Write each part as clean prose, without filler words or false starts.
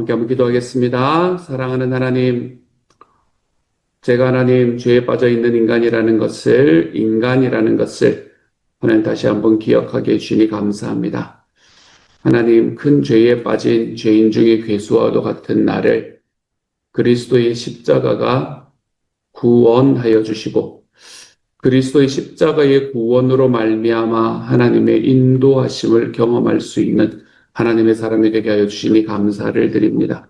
함께 한번 기도하겠습니다. 사랑하는 하나님, 제가 하나님 죄에 빠져 있는 인간이라는 것을 하나님 다시 한번 기억하게 해주시니 감사합니다. 하나님, 큰 죄에 빠진 죄인 중에 괴수와도 같은 나를 그리스도의 십자가가 구원하여 주시고 그리스도의 십자가의 구원으로 말미암아 하나님의 인도하심을 경험할 수 있는 하나님의 사람이 되게 하여 주시니 감사를 드립니다.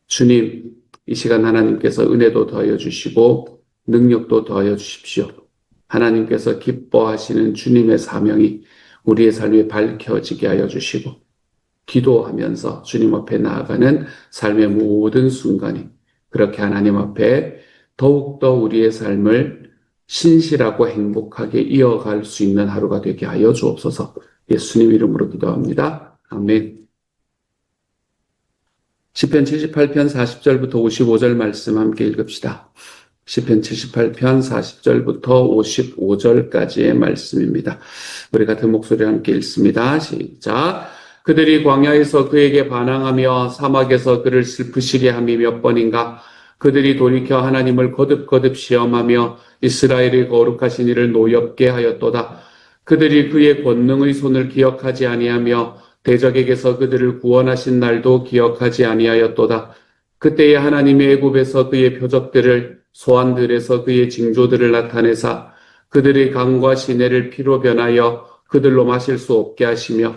주님, 이 시간 하나님께서 은혜도 더하여 주시고 능력도 더하여 주십시오. 하나님께서 기뻐하시는 주님의 사명이 우리의 삶에 밝혀지게 하여 주시고 기도하면서 주님 앞에 나아가는 삶의 모든 순간이 그렇게 하나님 앞에 더욱더 우리의 삶을 신실하고 행복하게 이어갈 수 있는 하루가 되게 하여 주옵소서. 예수님 이름으로 기도합니다. 아멘. 시편 78편 40절부터 55절 말씀 함께 읽읍시다. 시편 78편 40절부터 55절까지의 말씀입니다. 우리 같은 목소리 함께 읽습니다. 시작. 그들이 광야에서 그에게 반항하며 사막에서 그를 슬프시게 함이 몇 번인가. 그들이 돌이켜 하나님을 거듭거듭 시험하며 이스라엘의 거룩하신 이를 노엽게 하였도다. 그들이 그의 권능의 손을 기억하지 아니하며 대적에게서 그들을 구원하신 날도 기억하지 아니하였도다. 그때에 하나님의 애굽에서 그의 표적들을 소환들에서 그의 징조들을 나타내사 그들의 강과 시내를 피로 변하여 그들로 마실 수 없게 하시며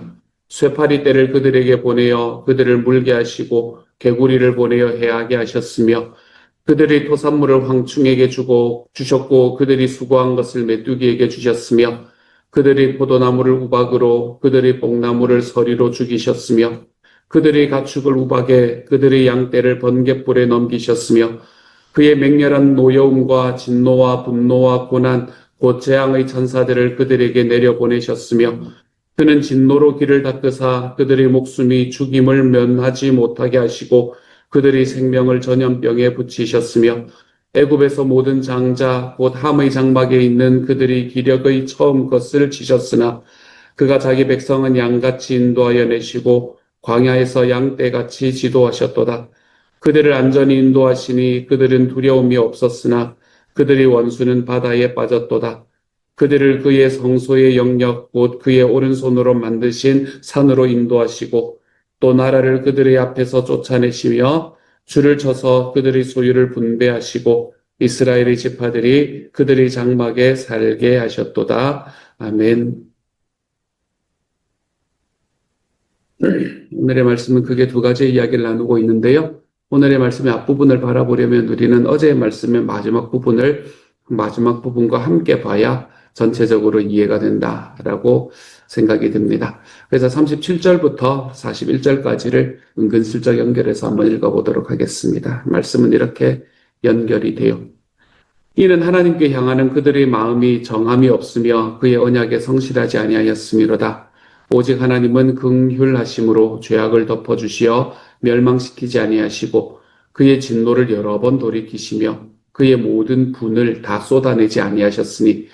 쇠파리 떼를 그들에게 보내어 그들을 물게 하시고 개구리를 보내어 해하게 하셨으며 그들의 토산물을 황충에게 주셨고 그들이 수고한 것을 메뚜기에게 주셨으며 그들의 포도나무를 우박으로 그들의 뽕나무를 서리로 죽이셨으며 그들의 가축을 우박에 그들의 양떼를 번갯불에 넘기셨으며 그의 맹렬한 노여움과 진노와 분노와 고난 곧 재앙의 천사들을 그들에게 내려보내셨으며 그는 진노로 길을 닦으사 그들의 목숨이 죽임을 면하지 못하게 하시고 그들의 생명을 전염병에 붙이셨으며 애굽에서 모든 장자 곧 함의 장막에 있는 그들의 기력의 처음 것을 치셨으나 그가 자기 백성은 양같이 인도하여 내시고 광야에서 양떼같이 지도하셨도다. 그들을 안전히 인도하시니 그들은 두려움이 없었으나 그들의 원수는 바다에 빠졌도다. 그들을 그의 성소의 영역 곧 그의 오른손으로 만드신 산으로 인도하시고 또 나라를 그들의 앞에서 쫓아내시며 줄을 쳐서 그들의 소유를 분배하시고 이스라엘의 지파들이 그들의 장막에 살게 하셨도다. 아멘. 오늘의 말씀은 크게 두 가지 이야기를 나누고 있는데요. 오늘의 말씀의 앞부분을 바라보려면 우리는 어제의 말씀의 마지막 부분과 함께 봐야 전체적으로 이해가 된다라고 생각이 듭니다. 그래서 37절부터 41절까지를 은근슬쩍 연결해서 한번 읽어보도록 하겠습니다. 말씀은 이렇게 연결이 돼요. 이는 하나님께 향하는 그들의 마음이 정함이 없으며 그의 언약에 성실하지 아니하였음이로다. 오직 하나님은 긍휼하심으로 죄악을 덮어주시어 멸망시키지 아니하시고 그의 진노를 여러 번 돌이키시며 그의 모든 분을 다 쏟아내지 아니하셨으니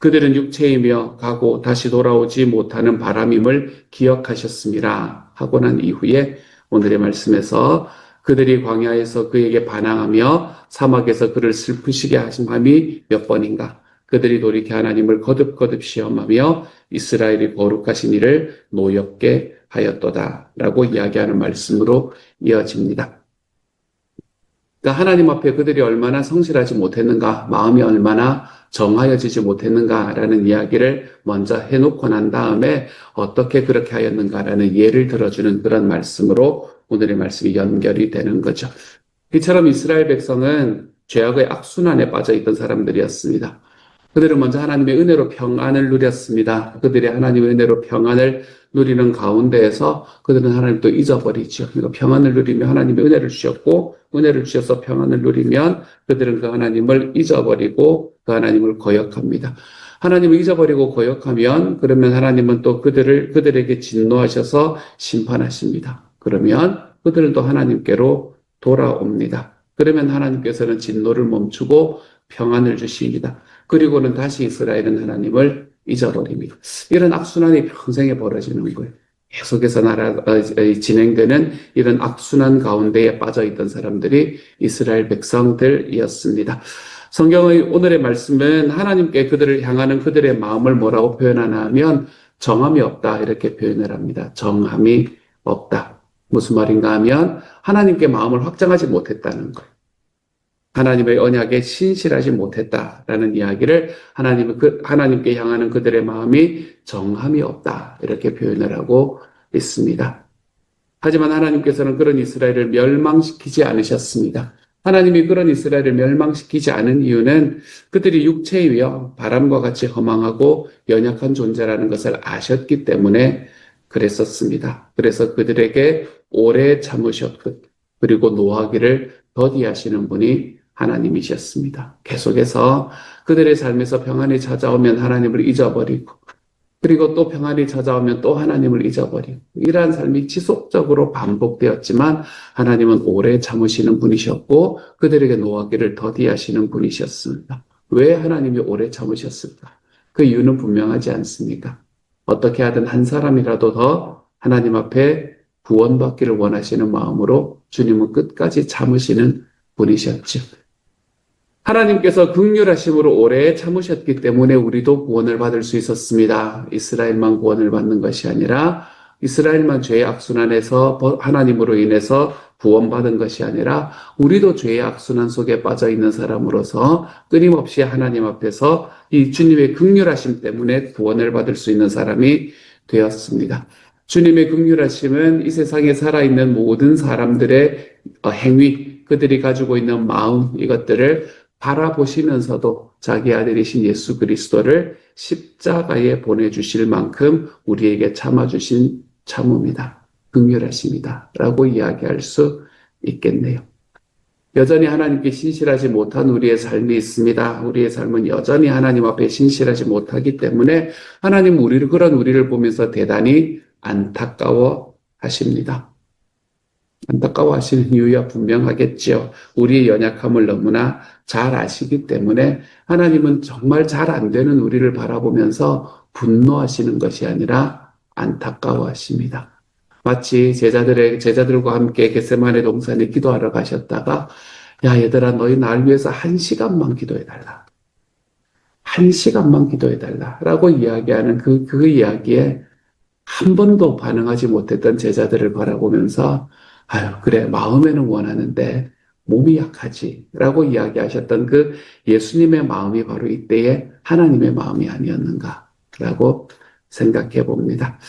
그들은 육체이며 가고 다시 돌아오지 못하는 바람임을 기억하셨습니다. 하고 난 이후에 오늘의 말씀에서 그들이 광야에서 그에게 반항하며 사막에서 그를 슬프시게 하신 밤이 몇 번인가. 그들이 돌이켜 하나님을 거듭거듭 시험하며 이스라엘이 거룩하신 이를 노엽게 하였도다. 라고 이야기하는 말씀으로 이어집니다. 그러니까 하나님 앞에 그들이 얼마나 성실하지 못했는가, 마음이 얼마나 정하여지지 못했는가라는 이야기를 먼저 해놓고 난 다음에 어떻게 그렇게 하였는가라는 예를 들어주는 그런 말씀으로 오늘의 말씀이 연결이 되는 거죠. 이처럼 이스라엘 백성은 죄악의 악순환에 빠져 있던 사람들이었습니다. 그들은 먼저 하나님의 은혜로 평안을 누렸습니다. 그들이 하나님의 은혜로 평안을 누리는 가운데에서 그들은 하나님을 또 잊어버리죠. 그러니까 평안을 누리며 하나님의 은혜를 주셨고 은혜를 주셔서 평안을 누리면 그들은 그 하나님을 잊어버리고 그 하나님을 거역합니다. 하나님을 잊어버리고 거역하면 그러면 하나님은 또 그들에게 진노하셔서 심판하십니다. 그러면 그들은 또 하나님께로 돌아옵니다. 그러면 하나님께서는 진노를 멈추고 평안을 주십니다. 그리고는 다시 이스라엘은 하나님을 잊어버립니다. 이런 악순환이 평생에 벌어지는 거예요. 계속해서 진행되는 이런 악순환 가운데에 빠져 있던 사람들이 이스라엘 백성들이었습니다. 성경의 오늘의 말씀은 하나님께 그들을 향하는 그들의 마음을 뭐라고 표현하나 하면 정함이 없다 이렇게 표현을 합니다. 정함이 없다. 무슨 말인가 하면 하나님께 마음을 확장하지 못했다는 거예요. 하나님의 언약에 신실하지 못했다라는 이야기를 하나님께 향하는 그들의 마음이 정함이 없다 이렇게 표현을 하고 있습니다. 하지만 하나님께서는 그런 이스라엘을 멸망시키지 않으셨습니다. 하나님이 그런 이스라엘을 멸망시키지 않은 이유는 그들이 육체이며 바람과 같이 허망하고 연약한 존재라는 것을 아셨기 때문에 그랬었습니다. 그래서 그들에게 오래 참으셨고 그리고 노하기를 더디하시는 분이 하나님이셨습니다. 계속해서 그들의 삶에서 평안이 찾아오면 하나님을 잊어버리고 그리고 또 평안이 찾아오면 또 하나님을 잊어버리고 이러한 삶이 지속적으로 반복되었지만 하나님은 오래 참으시는 분이셨고 그들에게 노하기를 더디하시는 분이셨습니다. 왜 하나님이 오래 참으셨을까? 그 이유는 분명하지 않습니까? 어떻게 하든 한 사람이라도 더 하나님 앞에 구원받기를 원하시는 마음으로 주님은 끝까지 참으시는 분이셨죠. 하나님께서 긍휼하심으로 오래 참으셨기 때문에 우리도 구원을 받을 수 있었습니다. 이스라엘만 구원을 받는 것이 아니라 이스라엘만 죄의 악순환에서 하나님으로 인해서 구원받은 것이 아니라 우리도 죄의 악순환 속에 빠져 있는 사람으로서 끊임없이 하나님 앞에서 이 주님의 긍휼하심 때문에 구원을 받을 수 있는 사람이 되었습니다. 주님의 긍휼하심은 이 세상에 살아있는 모든 사람들의 행위, 그들이 가지고 있는 마음, 이것들을 바라보시면서도 자기 아들이신 예수 그리스도를 십자가에 보내주실 만큼 우리에게 참아주신 참음이다. 긍휼하심이다. 라고 이야기할 수 있겠네요. 여전히 하나님께 신실하지 못한 우리의 삶이 있습니다. 우리의 삶은 여전히 하나님 앞에 신실하지 못하기 때문에 하나님은 그런 우리를 보면서 대단히 안타까워 하십니다. 안타까워 하시는 이유야 분명하겠지요. 우리의 연약함을 너무나 잘 아시기 때문에 하나님은 정말 잘 안 되는 우리를 바라보면서 분노하시는 것이 아니라 안타까워 하십니다. 마치 제자들과 함께 겟세마네 동산에 기도하러 가셨다가 야 얘들아 너희 날 위해서 1시간만 기도해달라. 1시간만 기도해달라 라고 이야기하는 그 이야기에 한 번도 반응하지 못했던 제자들을 바라보면서 아유 그래 마음에는 원하는데 몸이 약하지 라고 이야기하셨던 그 예수님의 마음이 바로 이때에 하나님의 마음이 아니었는가 라고 생각해 봅니다.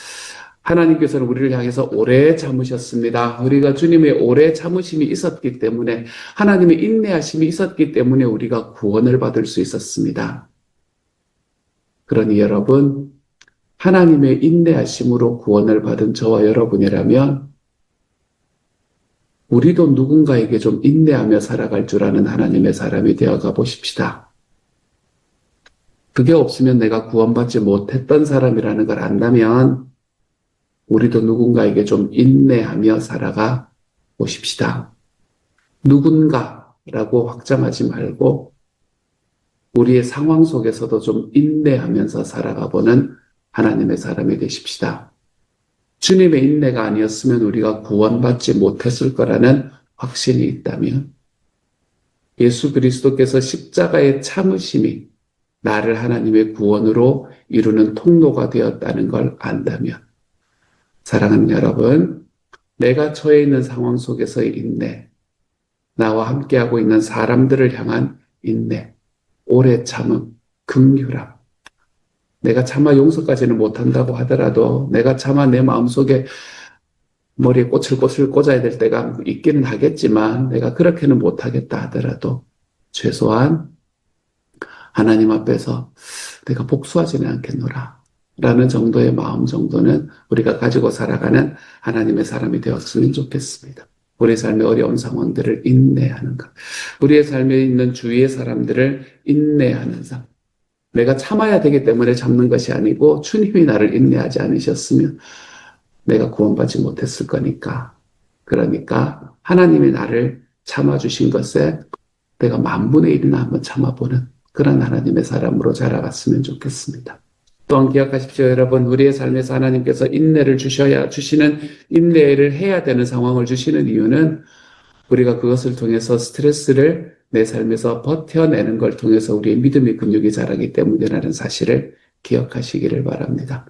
하나님께서는 우리를 향해서 오래 참으셨습니다. 우리가 주님의 오래 참으심이 있었기 때문에 하나님의 인내하심이 있었기 때문에 우리가 구원을 받을 수 있었습니다. 그러니 여러분 하나님의 인내하심으로 구원을 받은 저와 여러분이라면 우리도 누군가에게 좀 인내하며 살아갈 줄 아는 하나님의 사람이 되어가 보십시다. 그게 없으면 내가 구원받지 못했던 사람이라는 걸 안다면 우리도 누군가에게 좀 인내하며 살아가 보십시다. 누군가라고 확장하지 말고 우리의 상황 속에서도 좀 인내하면서 살아가 보는 하나님의 사람이 되십시다. 주님의 인내가 아니었으면 우리가 구원받지 못했을 거라는 확신이 있다면 예수 그리스도께서 십자가의 참으심이 나를 하나님의 구원으로 이루는 통로가 되었다는 걸 안다면 사랑하는 여러분, 내가 처해 있는 상황 속에서의 인내, 나와 함께하고 있는 사람들을 향한 인내, 오래 참음, 긍휼함, 내가 차마 용서까지는 못한다고 하더라도 내가 차마 내 마음속에 머리에 꽃을 꽂아야 될 때가 있기는 하겠지만 내가 그렇게는 못하겠다 하더라도 최소한 하나님 앞에서 내가 복수하지는 않겠노라 라는 정도의 마음 정도는 우리가 가지고 살아가는 하나님의 사람이 되었으면 좋겠습니다. 우리 삶의 어려운 상황들을 인내하는 것, 우리의 삶에 있는 주위의 사람들을 인내하는 삶, 내가 참아야 되기 때문에 참는 것이 아니고 주님이 나를 인내하지 않으셨으면 내가 구원받지 못했을 거니까. 그러니까 하나님이 나를 참아주신 것에 내가 10,000분의 1이나 한번 참아보는 그런 하나님의 사람으로 자라갔으면 좋겠습니다. 또한 기억하십시오, 여러분. 우리의 삶에서 하나님께서 인내를 주시는 인내를 해야 되는 상황을 주시는 이유는 우리가 그것을 통해서 스트레스를 내 삶에서 버텨내는 걸 통해서 우리의 믿음의 근육이 자라기 때문이라는 사실을 기억하시기를 바랍니다.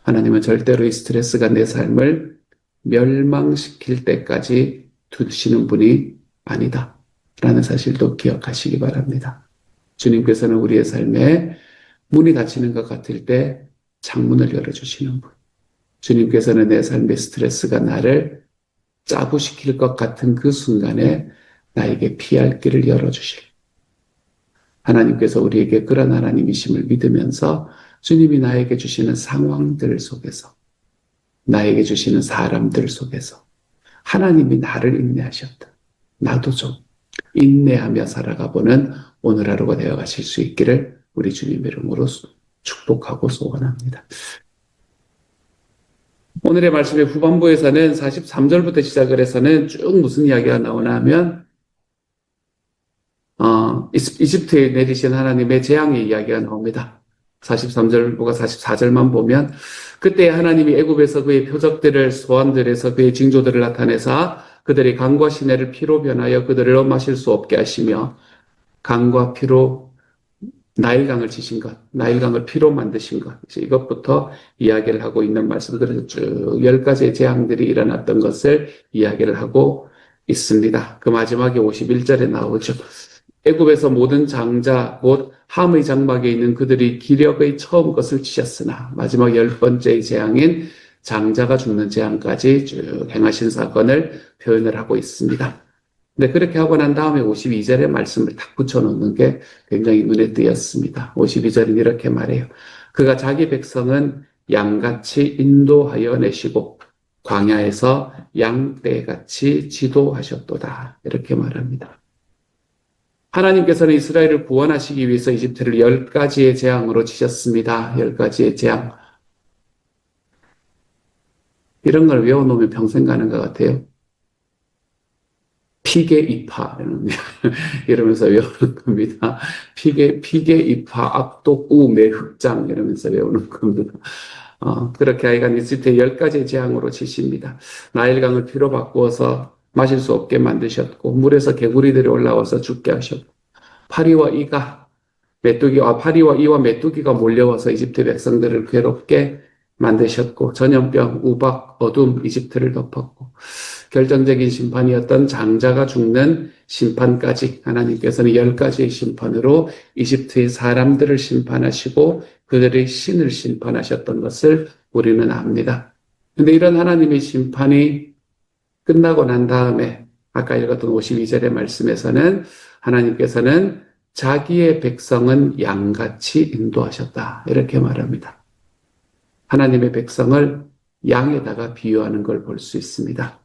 하나님은 절대로 이 스트레스가 내 삶을 멸망시킬 때까지 두시는 분이 아니다 라는 사실도 기억하시기 바랍니다. 주님께서는 우리의 삶에 문이 닫히는 것 같을 때 창문을 열어주시는 분. 주님께서는 내 삶의 스트레스가 나를 짜부시킬 것 같은 그 순간에 나에게 피할 길을 열어주실. 하나님께서 우리에게 그런 하나님이심을 믿으면서 주님이 나에게 주시는 상황들 속에서, 나에게 주시는 사람들 속에서 하나님이 나를 인내하셨다. 나도 좀 인내하며 살아가보는 오늘 하루가 되어가실 수 있기를 우리 주님 이름으로 축복하고 소원합니다. 오늘의 말씀의 후반부에서는 43절부터 시작을 해서는 쭉 무슨 이야기가 나오나 하면 이집트에 내리신 하나님의 재앙의 이야기가 나옵니다. 43절부터 44절만 보면 그때 하나님이 애굽에서 그의 표적들을 소환들에서 그의 징조들을 나타내사 그들의 강과 시내를 피로 변하여 그들을 마실 수 없게 하시며 강과 피로 나일강을 치신 것, 나일강을 피로 만드신 것, 이것부터 이야기를 하고 있는 말씀들을 쭉 10가지의 재앙들이 일어났던 것을 이야기를 하고 있습니다. 그 마지막에 51절에 나오죠. 애굽에서 모든 장자, 곧 함의 장막에 있는 그들이 기력의 처음 것을 치셨으나 마지막 10번째의 재앙인 장자가 죽는 재앙까지 쭉 행하신 사건을 표현을 하고 있습니다. 근데 그렇게 하고 난 다음에 52절의 말씀을 딱 붙여놓는 게 굉장히 눈에 띄었습니다. 52절은 이렇게 말해요. 그가 자기 백성은 양같이 인도하여 내시고 광야에서 양떼같이 지도하셨도다. 이렇게 말합니다. 하나님께서는 이스라엘을 구원하시기 위해서 이집트를 10가지의 재앙으로 치셨습니다. 10가지의 재앙. 이런 걸 외워놓으면 평생 가는 것 같아요. 피계 이파 이러면서 외우는 겁니다. 피계 이파 악독 우 매흑장 이러면서 외우는 겁니다. 그렇게 하여간 이집트의 10가지의 재앙으로 치십니다. 나일강을 피로 바꾸어서 마실 수 없게 만드셨고 물에서 개구리들이 올라와서 죽게 하셨고 파리와 이와 메뚜기가 몰려와서 이집트 백성들을 괴롭게 만드셨고 전염병, 우박, 어둠 이집트를 덮었고 결정적인 심판이었던 장자가 죽는 심판까지 하나님께서는 10가지의 심판으로 이집트의 사람들을 심판하시고 그들의 신을 심판하셨던 것을 우리는 압니다. 그런데 이런 하나님의 심판이 끝나고 난 다음에 아까 읽었던 52절의 말씀에서는 하나님께서는 자기의 백성은 양같이 인도하셨다. 이렇게 말합니다. 하나님의 백성을 양에다가 비유하는 걸 볼 수 있습니다.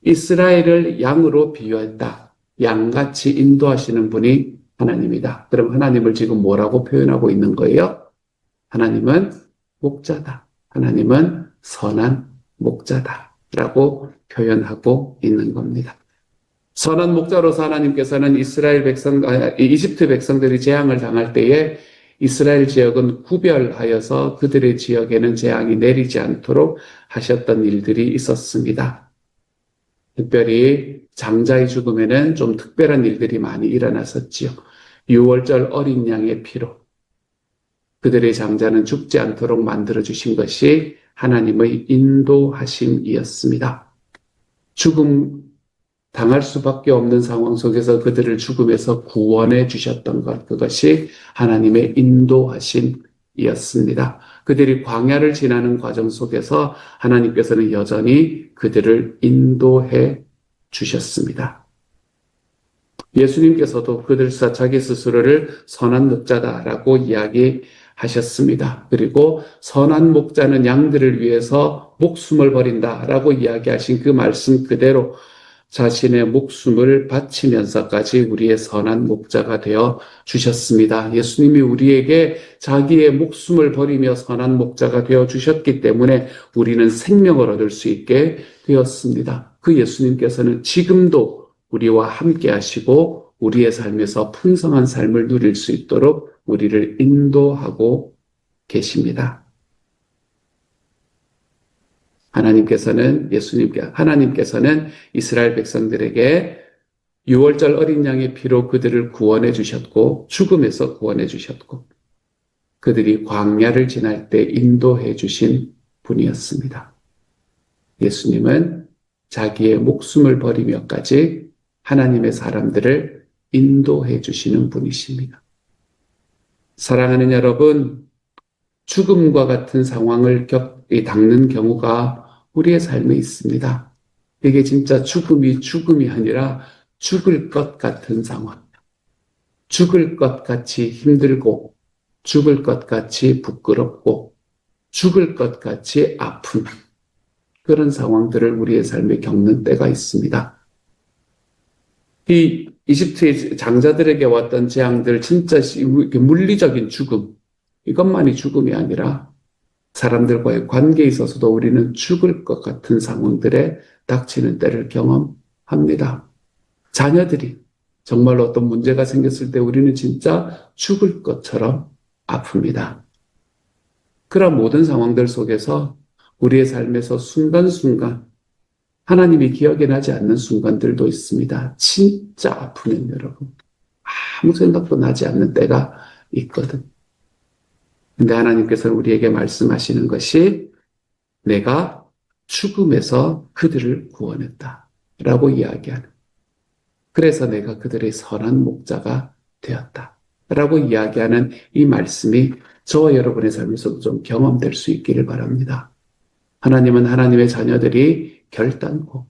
이스라엘을 양으로 비유했다. 양같이 인도하시는 분이 하나님이다. 그럼 하나님을 지금 뭐라고 표현하고 있는 거예요? 하나님은 목자다. 하나님은 선한 목자다. 라고 표현하고 있는 겁니다. 선한 목자로서 하나님께서는 이집트 백성들이 재앙을 당할 때에 이스라엘 지역은 구별하여서 그들의 지역에는 재앙이 내리지 않도록 하셨던 일들이 있었습니다. 특별히 장자의 죽음에는 좀 특별한 일들이 많이 일어났었지요. 유월절 어린 양의 피로 그들의 장자는 죽지 않도록 만들어주신 것이 하나님의 인도하심이었습니다. 죽음 당할 수밖에 없는 상황 속에서 그들을 죽음에서 구원해 주셨던 것, 그것이 하나님의 인도하심이었습니다. 그들이 광야를 지나는 과정 속에서 하나님께서는 여전히 그들을 인도해 주셨습니다. 예수님께서도 그들사 자기 스스로를 선한 목자다라고 이야기하셨습니다. 그리고 선한 목자는 양들을 위해서 목숨을 버린다라고 이야기하신 그 말씀 그대로 자신의 목숨을 바치면서까지 우리의 선한 목자가 되어 주셨습니다. 예수님이 우리에게 자기의 목숨을 버리며 선한 목자가 되어 주셨기 때문에 우리는 생명을 얻을 수 있게 되었습니다. 그 예수님께서는 지금도 우리와 함께 하시고 우리의 삶에서 풍성한 삶을 누릴 수 있도록 우리를 인도하고 계십니다. 하나님께서는 이스라엘 백성들에게 6월절 어린 양의 피로 그들을 구원해 주셨고, 죽음에서 구원해 주셨고, 그들이 광야를 지날 때 인도해 주신 분이었습니다. 예수님은 자기의 목숨을 버리며까지 하나님의 사람들을 인도해 주시는 분이십니다. 사랑하는 여러분, 죽음과 같은 상황을 닦는 경우가 우리의 삶에 있습니다. 이게 진짜 죽음이 아니라 죽을 것 같은 상황. 죽을 것 같이 힘들고, 죽을 것 같이 부끄럽고, 죽을 것 같이 아픈 그런 상황들을 우리의 삶에 겪는 때가 있습니다. 이 이집트의 장자들에게 왔던 재앙들, 진짜 물리적인 죽음, 이것만이 죽음이 아니라 사람들과의 관계에 있어서도 우리는 죽을 것 같은 상황들에 닥치는 때를 경험합니다. 자녀들이 정말로 어떤 문제가 생겼을 때 우리는 진짜 죽을 것처럼 아픕니다. 그런 모든 상황들 속에서 우리의 삶에서 순간순간 하나님이 기억이 나지 않는 순간들도 있습니다. 진짜 아프면 여러분 아무 생각도 나지 않는 때가 있거든. 근데 하나님께서는 우리에게 말씀하시는 것이 내가 죽음에서 그들을 구원했다 라고 이야기하는, 그래서 내가 그들의 선한 목자가 되었다 라고 이야기하는 이 말씀이 저와 여러분의 삶에서도 좀 경험될 수 있기를 바랍니다. 하나님은 하나님의 자녀들이 결단코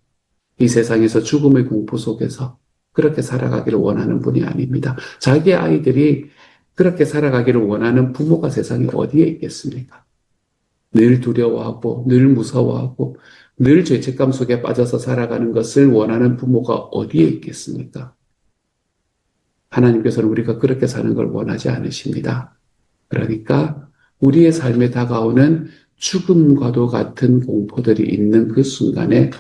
이 세상에서 죽음의 공포 속에서 그렇게 살아가기를 원하는 분이 아닙니다. 자기의 아이들이 그렇게 살아가기를 원하는 부모가 세상에 어디에 있겠습니까? 늘 두려워하고 늘 무서워하고 늘 죄책감 속에 빠져서 살아가는 것을 원하는 부모가 어디에 있겠습니까? 하나님께서는 우리가 그렇게 사는 걸 원하지 않으십니다. 그러니까 우리의 삶에 다가오는 죽음과도 같은 공포들이 있는 그 순간에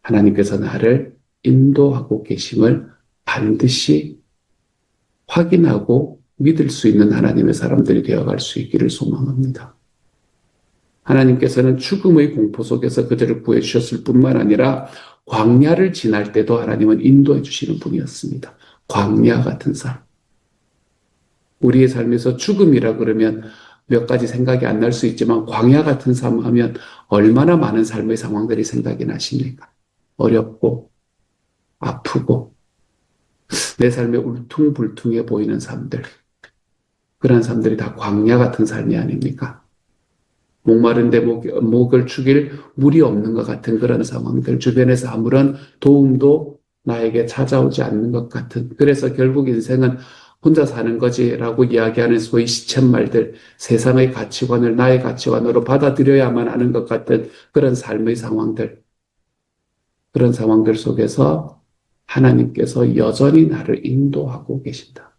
하나님께서 나를 인도하고 계심을 반드시 확인하고 믿을 수 있는 하나님의 사람들이 되어갈 수 있기를 소망합니다. 하나님께서는 죽음의 공포 속에서 그들을 구해주셨을 뿐만 아니라 광야를 지날 때도 하나님은 인도해 주시는 분이었습니다. 광야 같은 삶. 우리의 삶에서 죽음이라 그러면 몇 가지 생각이 안 날 수 있지만 광야 같은 삶 하면 얼마나 많은 삶의 상황들이 생각이 나십니까? 어렵고 아프고 내 삶에 울퉁불퉁해 보이는 삶들. 그런 삶들이 다 광야 같은 삶이 아닙니까? 목마른데 목을 축일 물이 없는 것 같은 그런 상황들, 주변에서 아무런 도움도 나에게 찾아오지 않는 것 같은, 그래서 결국 인생은 혼자 사는 거지라고 이야기하는 소위 시쳇말들, 세상의 가치관을 나의 가치관으로 받아들여야만 하는 것 같은 그런 삶의 상황들, 그런 상황들 속에서 하나님께서 여전히 나를 인도하고 계신다.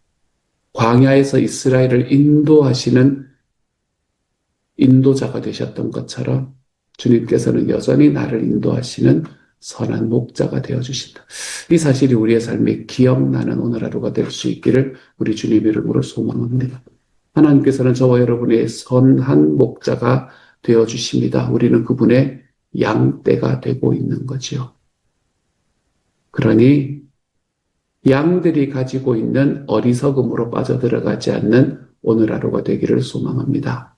광야에서 이스라엘을 인도하시는 인도자가 되셨던 것처럼 주님께서는 여전히 나를 인도하시는 선한 목자가 되어주신다. 이 사실이 우리의 삶에 기억나는 오늘 하루가 될 수 있기를 우리 주님 이름으로 소망합니다. 하나님께서는 저와 여러분의 선한 목자가 되어주십니다. 우리는 그분의 양떼가 되고 있는 거지요. 그러니 양들이 가지고 있는 어리석음으로 빠져들어가지 않는 오늘 하루가 되기를 소망합니다.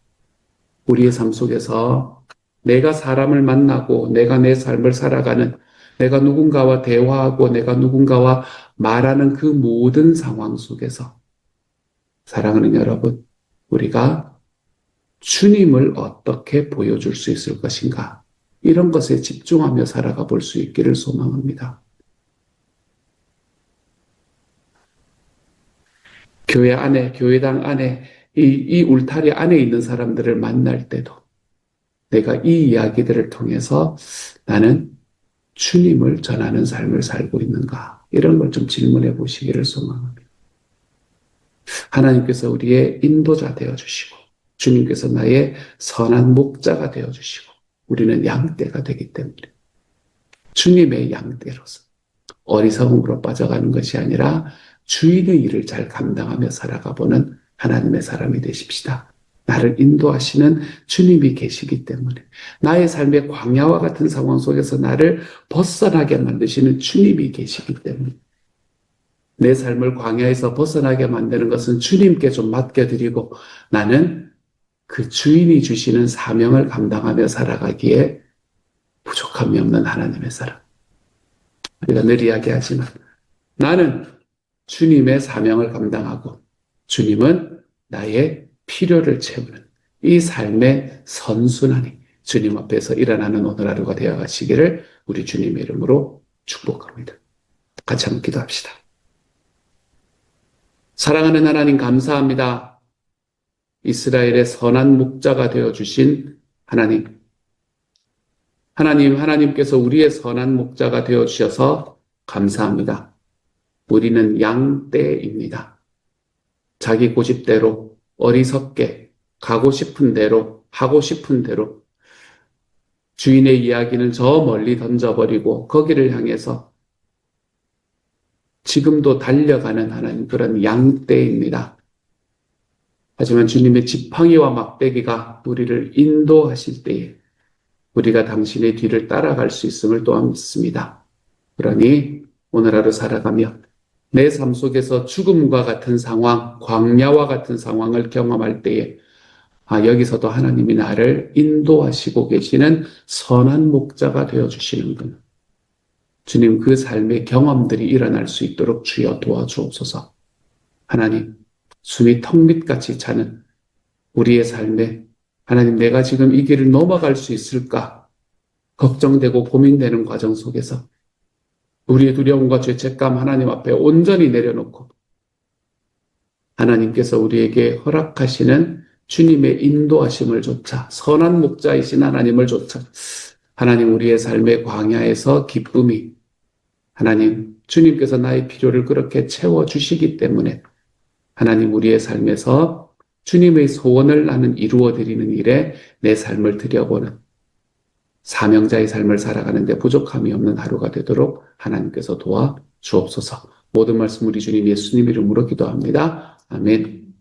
우리의 삶 속에서 내가 사람을 만나고 내가 내 삶을 살아가는, 내가 누군가와 대화하고 내가 누군가와 말하는 그 모든 상황 속에서 사랑하는 여러분, 우리가 주님을 어떻게 보여줄 수 있을 것인가, 이런 것에 집중하며 살아가 볼 수 있기를 소망합니다. 교회 안에, 교회당 안에, 이 울타리 안에 있는 사람들을 만날 때도 내가 이 이야기들을 통해서 나는 주님을 전하는 삶을 살고 있는가, 이런 걸 좀 질문해 보시기를 소망합니다. 하나님께서 우리의 인도자 되어주시고 주님께서 나의 선한 목자가 되어주시고 우리는 양떼가 되기 때문에 주님의 양떼로서 어리석음으로 빠져가는 것이 아니라 주인의 일을 잘 감당하며 살아가보는 하나님의 사람이 되십시다. 나를 인도하시는 주님이 계시기 때문에, 나의 삶의 광야와 같은 상황 속에서 나를 벗어나게 만드시는 주님이 계시기 때문에, 내 삶을 광야에서 벗어나게 만드는 것은 주님께 좀 맡겨드리고 나는 그 주인이 주시는 사명을 감당하며 살아가기에 부족함이 없는 하나님의 사람. 우리가 늘 이야기하지만 나는 주님의 사명을 감당하고 주님은 나의 필요를 채우는 이 삶의 선순환이 주님 앞에서 일어나는 오늘 하루가 되어 가시기를 우리 주님의 이름으로 축복합니다. 같이 한번 기도합시다. 사랑하는 하나님 감사합니다. 이스라엘의 선한 목자가 되어주신 하나님. 하나님께서 우리의 선한 목자가 되어주셔서 감사합니다. 우리는 양떼입니다. 자기 고집대로 어리석게 가고 싶은 대로 하고 싶은 대로 주인의 이야기는 저 멀리 던져버리고 거기를 향해서 지금도 달려가는 하나님 그런 양떼입니다. 하지만 주님의 지팡이와 막대기가 우리를 인도하실 때에 우리가 당신의 뒤를 따라갈 수 있음을 또한 믿습니다. 그러니 오늘 하루 살아가며 내 삶 속에서 죽음과 같은 상황, 광야와 같은 상황을 경험할 때에 여기서도 하나님이 나를 인도하시고 계시는 선한 목자가 되어주시는구나. 주님 그 삶의 경험들이 일어날 수 있도록 주여 도와주옵소서. 하나님 숨이 턱밑같이 차는 우리의 삶에 하나님 내가 지금 이 길을 넘어갈 수 있을까 걱정되고 고민되는 과정 속에서 우리의 두려움과 죄책감 하나님 앞에 온전히 내려놓고 하나님께서 우리에게 허락하시는 주님의 인도하심을 조차 선한 목자이신 하나님을 조차 하나님 우리의 삶의 광야에서 기쁨이 하나님 주님께서 나의 필요를 그렇게 채워주시기 때문에 하나님 우리의 삶에서 주님의 소원을 나는 이루어드리는 일에 내 삶을 들여보는 사명자의 삶을 살아가는 데 부족함이 없는 하루가 되도록 하나님께서 도와주옵소서. 모든 말씀 우리 주님 예수님 이름으로 기도합니다. 아멘.